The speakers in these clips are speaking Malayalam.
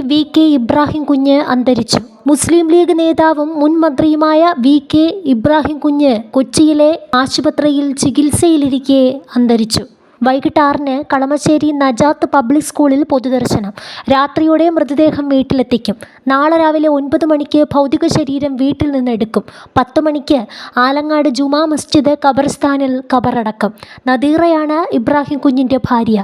VK ഇബ്രാഹിം കുഞ്ഞ് അന്തരിച്ചു. മുസ്ലിം ലീഗ് നേതാവും മുൻ മന്ത്രിയുമായ VK ഇബ്രാഹിം കുഞ്ഞ് കൊച്ചിയിലെ ആശുപത്രിയിൽ ചികിത്സയിലിരിക്കെ അന്തരിച്ചു. വൈകിട്ട് 6-ന് കളമശ്ശേരി നജാത്ത് പബ്ലിക് സ്കൂളിൽ പൊതുദർശനം. രാത്രിയോടെ മൃതദേഹം വീട്ടിലെത്തിക്കും. നാളെ രാവിലെ 9 മണിക്ക് ഭൗതിക ശരീരം വീട്ടിൽ നിന്ന് എടുക്കും. 10 മണിക്ക് ആലങ്ങാട് ജുമാ മസ്ജിദ് ഖബർസ്ഥാനിൽ ഖബറടക്കം. നദീറയാണ് ഇബ്രാഹിം കുഞ്ഞിൻ്റെ ഭാര്യ.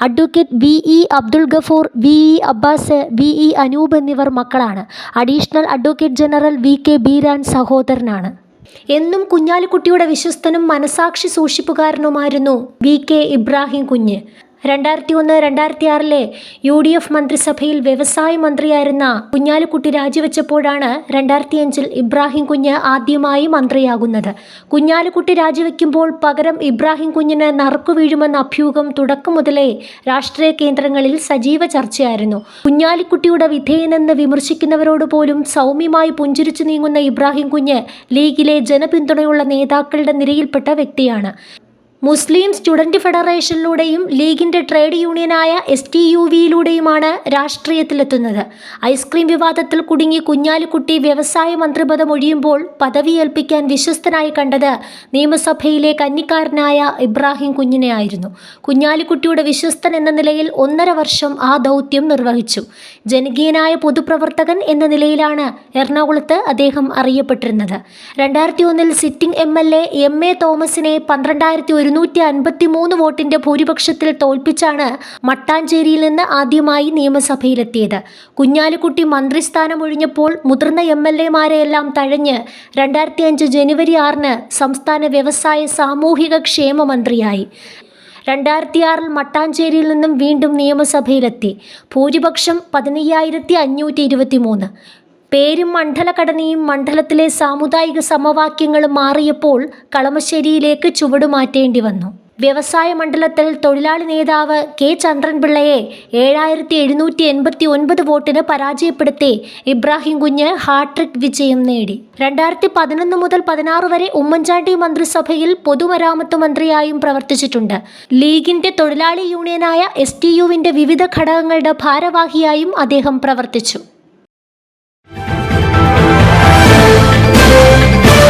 Advocate VE Abdul Gafoor, VE Abbas, VE Anoop എന്നിവർ മക്കളാണ്. Additional advocate general VK Beeran സഹോദരനാണ്. എന്നും കുഞ്ഞാലിക്കുട്ടിയുടെ വിശ്വസ്തനും മനസാക്ഷി സൂക്ഷിപ്പുകാരനുമായിരുന്നു VK ഇബ്രാഹിം കുഞ്ഞ്. 2001-2006 UDF മന്ത്രിസഭയിൽ വ്യവസായ മന്ത്രിയായിരുന്ന കുഞ്ഞാലിക്കുട്ടി രാജിവെച്ചപ്പോഴാണ് 2005 ഇബ്രാഹിം കുഞ്ഞ് ആദ്യമായി മന്ത്രിയാകുന്നത്. കുഞ്ഞാലിക്കുട്ടി രാജിവെക്കുമ്പോൾ പകരം ഇബ്രാഹിം കുഞ്ഞിന് നറുക്കുവീഴുമെന്ന അഭ്യൂഹം തുടക്കം മുതലേ രാഷ്ട്രീയ കേന്ദ്രങ്ങളിൽ സജീവ ചർച്ചയായിരുന്നു. കുഞ്ഞാലിക്കുട്ടിയുടെ വിധേയനെന്ന് വിമർശിക്കുന്നവരോട് പോലും സൗമ്യമായി പുഞ്ചിരിച്ചു നീങ്ങുന്ന ഇബ്രാഹിം കുഞ്ഞ് ലീഗിലെ ജനപിന്തുണയുള്ള നേതാക്കളുടെ നിരയിൽപ്പെട്ട വ്യക്തിയാണ്. മുസ്ലിം സ്റ്റുഡന്റ് ഫെഡറേഷനിലൂടെയും ലീഗിൻ്റെ ട്രേഡ് യൂണിയനായ STUവിലൂടെയുമാണ് രാഷ്ട്രീയത്തിലെത്തുന്നത്. ഐസ്ക്രീം വിവാദത്തിൽ കുടുങ്ങി കുഞ്ഞാലിക്കുട്ടി വ്യവസായ മന്ത്രിപദം ഒഴിയുമ്പോൾ പദവിയേൽപ്പിക്കാൻ വിശ്വസ്തനായി കണ്ടത് നിയമസഭയിലെ കന്നിക്കാരനായ ഇബ്രാഹിം കുഞ്ഞിനെ ആയിരുന്നു. കുഞ്ഞാലിക്കുട്ടിയുടെ വിശ്വസ്തൻ എന്ന നിലയിൽ 1.5 വർഷം ആ ദൗത്യം നിർവഹിച്ചു. ജനകീയനായ പൊതുപ്രവർത്തകൻ എന്ന നിലയിലാണ് എറണാകുളത്ത് അദ്ദേഹം അറിയപ്പെട്ടിരുന്നത്. 2001 സിറ്റിംഗ് MLA MA തോമസിനെ 12,153 വോട്ടിൻ്റെ ഭൂരിപക്ഷത്തിൽ തോൽപ്പിച്ചാണ് മട്ടാഞ്ചേരിയിൽ നിന്ന് ആദ്യമായി നിയമസഭയിലെത്തിയത്. കുഞ്ഞാലിക്കുട്ടി മന്ത്രിസ്ഥാനം ഒഴിഞ്ഞപ്പോൾ മുതിർന്ന MLAമാരെയെല്ലാം തഴഞ്ഞ് 2005 ജനുവരി 6-ന് സംസ്ഥാന വ്യവസായ സാമൂഹിക ക്ഷേമ മന്ത്രിയായി. 2006 മട്ടാഞ്ചേരിയിൽ നിന്നും വീണ്ടും നിയമസഭയിലെത്തി. ഭൂരിപക്ഷം 15,523. പേരും മണ്ഡലഘടനയും മണ്ഡലത്തിലെ സാമുദായിക സമവാക്യങ്ങളും മാറിയപ്പോൾ കളമശ്ശേരിയിലേക്ക് ചുവടുമാറ്റേണ്ടി വന്നു. വ്യവസായ മണ്ഡലത്തിൽ തൊഴിലാളി നേതാവ് K ചന്ദ്രൻപിള്ളയെ 7,789 വോട്ടിന് പരാജയപ്പെടുത്തി ഇബ്രാഹിം കുഞ്ഞ് ഹാട്രിക് വിജയം നേടി. 2011 മുതൽ 2016 വരെ ഉമ്മൻചാണ്ടി മന്ത്രിസഭയിൽ പൊതുമരാമത്ത് മന്ത്രിയായും പ്രവർത്തിച്ചിട്ടുണ്ട്. ലീഗിൻ്റെ തൊഴിലാളി യൂണിയനായ STUവിൻ്റെ വിവിധ ഘടകങ്ങളുടെ ഭാരവാഹിയായും അദ്ദേഹം പ്രവർത്തിച്ചു.